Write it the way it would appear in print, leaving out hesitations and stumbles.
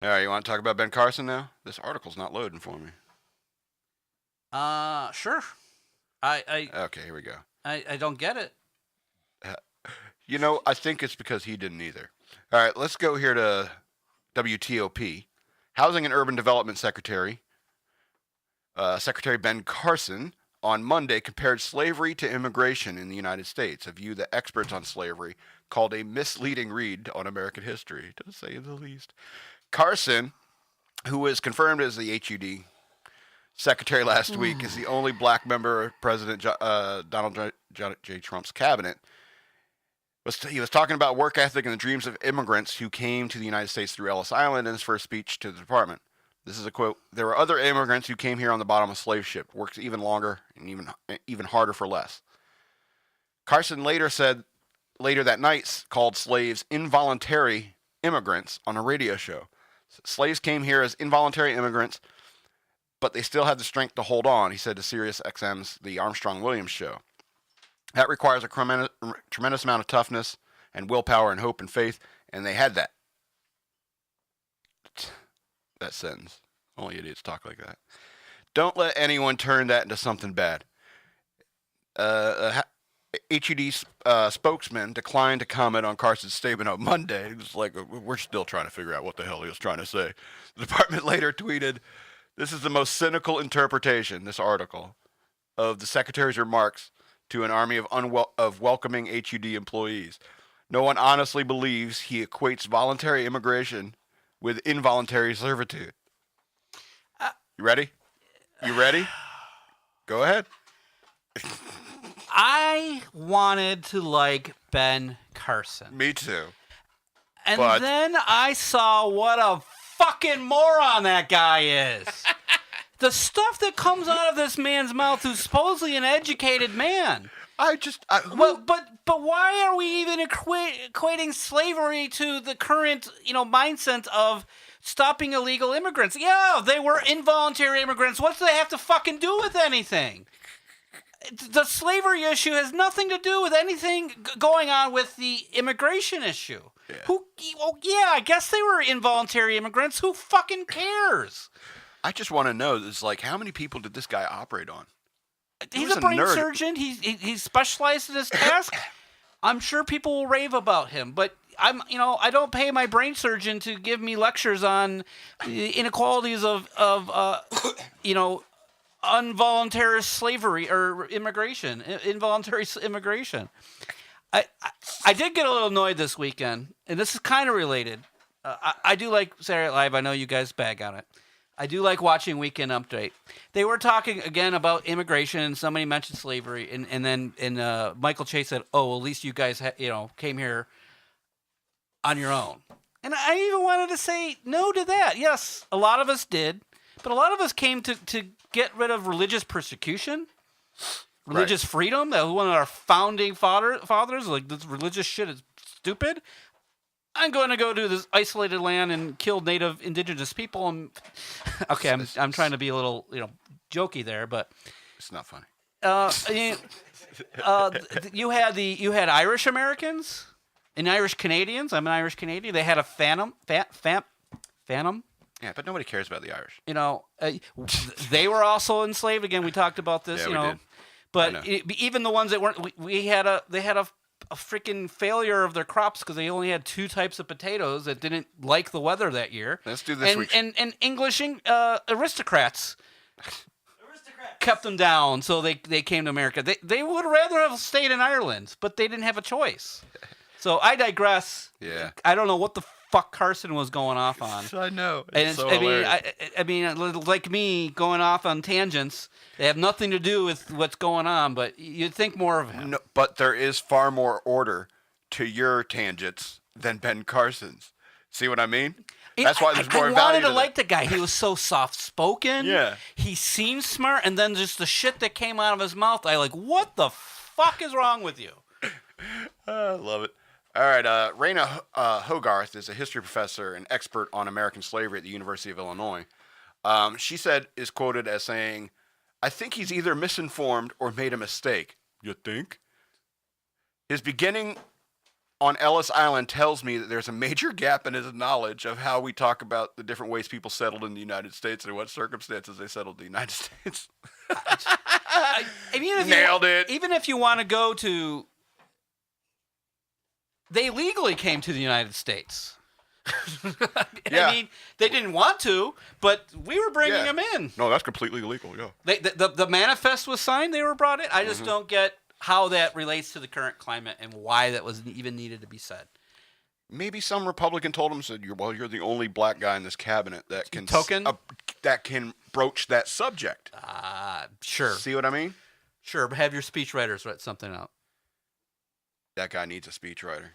All right, you want to talk about Ben Carson now? This article's not loading for me. Sure. I Okay, here we go. I don't get it. I think it's because he didn't either. All right, let's go here to WTOP. Housing and Urban Development Secretary, Secretary Ben Carson, on Monday compared slavery to immigration in the United States, a view that experts on slavery called a misleading read on American history, to say the least. Carson, who was confirmed as the HUD secretary last week, is the only black member of President Donald J. Trump's cabinet. He was talking about work ethic and the dreams of immigrants who came to the United States through Ellis Island in his first speech to the department. This is a quote. There were other immigrants who came here on the bottom of a slave ship, worked even longer and even harder for less. Carson later that night called slaves involuntary immigrants on a radio show. Slaves came here as involuntary immigrants, but they still had the strength to hold on, he said to Sirius XM's The Armstrong Williams Show. That requires a tremendous amount of toughness and willpower and hope and faith, and they had that. That sentence. Only idiots talk like that. Don't let anyone turn that into something bad. HUD spokesman declined to comment on Carson's statement on Monday. It was like, we're still trying to figure out what the hell he was trying to say. The department later tweeted, this is the most cynical interpretation, this article, of the secretary's remarks to an army of welcoming HUD employees. No one honestly believes he equates voluntary immigration with involuntary servitude. You ready? You ready? Go ahead. I wanted to like Ben Carson. Me too. And then I saw what a fucking moron that guy is. The stuff that comes out of this man's mouth, who's supposedly an educated man. But why are we even equating slavery to the current, mindset of stopping illegal immigrants? Yeah, they were involuntary immigrants. What do they have to fucking do with anything? The slavery issue has nothing to do with anything going on with the immigration issue. Yeah. I guess they were involuntary immigrants. Who fucking cares? I just want to know, how many people did this guy operate on? He's a brain surgeon. He's specialized in his task. I'm sure people will rave about him, but I don't pay my brain surgeon to give me lectures on the inequalities of involuntary slavery or immigration, involuntary immigration. I did get a little annoyed this weekend, and this is kind of related. I do like Saturday Night Live. I know you guys bag on it. I do like watching Weekend Update. They were talking again about immigration, and somebody mentioned slavery, and then Michael Chase said, "Oh, well, at least you guys, came here on your own." And I even wanted to say no to that. Yes, a lot of us did, but a lot of us came to get rid of religious persecution, religious freedom. That was one of our founding fathers. Like, this religious shit is stupid. I'm going to go to this isolated land and kill native indigenous people. And okay, I'm trying to be a little jokey there, but it's not funny. You had Irish Americans and Irish Canadians. I'm an Irish Canadian. They had a phantom. Yeah, but nobody cares about the Irish. They were also enslaved. Again, we talked about this. Yeah, we did. But even the ones that weren't, they had a freaking failure of their crops because they only had 2 types of potatoes that didn't like the weather that year. Let's do this week. And English aristocrats kept them down, so they came to America. They would rather have stayed in Ireland, but they didn't have a choice. So I digress. Yeah. I don't know what the fuck Carson was going off on. I know. I mean, like me going off on tangents, they have nothing to do with what's going on, but you'd think more of him. No, but there is far more order to your tangents than Ben Carson's. See what I mean? That's why there's more value. I wanted to like the guy. He was so soft-spoken. Yeah. He seemed smart, and then just the shit that came out of his mouth, what the fuck is wrong with you? I love it. All right, Raina Hogarth is a history professor and expert on American slavery at the University of Illinois. She is quoted as saying, "I think he's either misinformed or made a mistake." You think? His beginning on Ellis Island tells me that there's a major gap in his knowledge of how we talk about the different ways people settled in the United States and in what circumstances they settled in the United States. I mean, Nailed it. Even if you want to go to, they legally came to the United States. Yeah. I mean, they didn't want to, but we were bringing them in. No, that's completely illegal. Yeah. The manifest was signed. They were brought in. I just don't get how that relates to the current climate and why that was even needed to be said. Maybe some Republican told him, said, "You're the only black guy in this cabinet that can that can broach that subject." Sure. See what I mean? Sure, but have your speechwriters write something out. That guy needs a speechwriter.